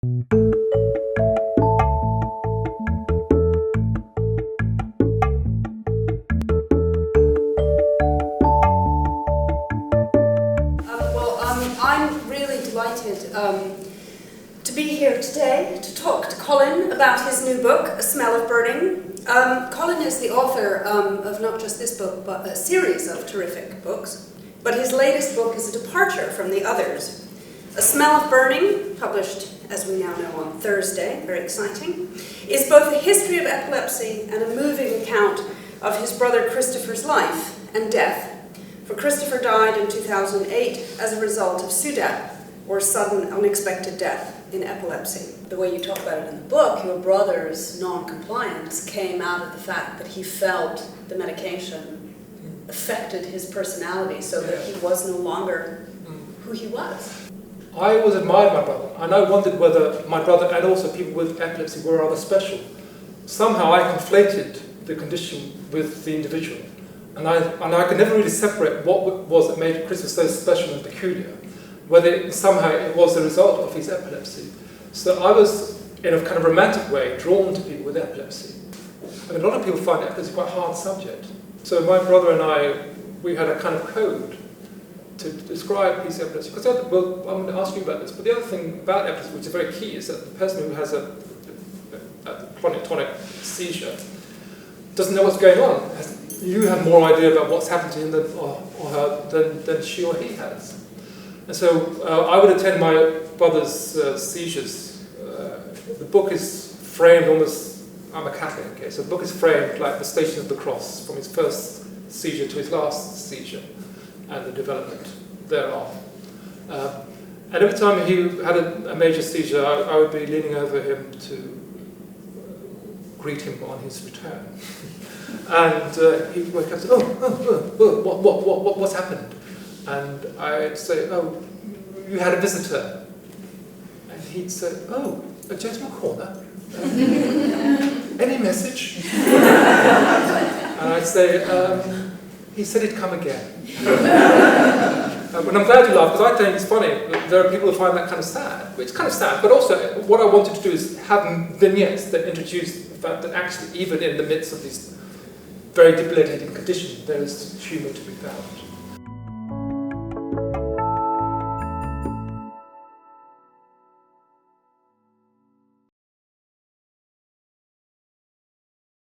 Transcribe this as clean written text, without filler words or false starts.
I'm really delighted to be here today to talk to Colin about his new book, A Smell of Burning. Colin is the author of not just this book, but a series of terrific books. But his latest book is a departure from the others. A Smell of Burning, published, as we now know, on Thursday, very exciting, is both a history of epilepsy and a moving account of his brother Christopher's life and death. For Christopher died in 2008 as a result of SUDEP, or sudden unexpected death in epilepsy. The way you talk about it in the book, your brother's non-compliance came out of the fact that he felt the medication affected his personality so that he was no longer who he was. I always admired my brother, and I wondered whether my brother and also people with epilepsy were rather special. Somehow I conflated the condition with the individual, and I could never really separate what was that made Christopher so special and peculiar, whether somehow it was a result of his epilepsy. So I was, in a kind of romantic way, drawn to people with epilepsy. I mean, a lot of people find epilepsy quite a hard subject. So my brother and I, we had a kind of code to describe his epilepsy. Because, well, I'm going to ask you about this, but the other thing about epilepsy, which is very key, is that the person who has a chronic tonic seizure doesn't know what's going on. You have more idea about what's happened to him or her than she or he has. And so I would attend my brother's seizures. The book is framed almost, I'm a Catholic, okay, so the book is framed like the Station of the Cross, from his first seizure to his last seizure, and the development thereof. And every time he had a major seizure, I would be leaning over him to greet him on his return. And he'd wake up and say, what's happened? And I'd say, oh, you had a visitor. And he'd say, oh, a gentleman caller? Any message? And I'd say, he said he'd come again. And I'm glad you laugh, because I think it's funny. There are people who find that kind of sad. It's kind of sad, but also what I wanted to do is have vignettes that introduce the fact that actually, even in the midst of these very debilitating conditions, there is humour to be found.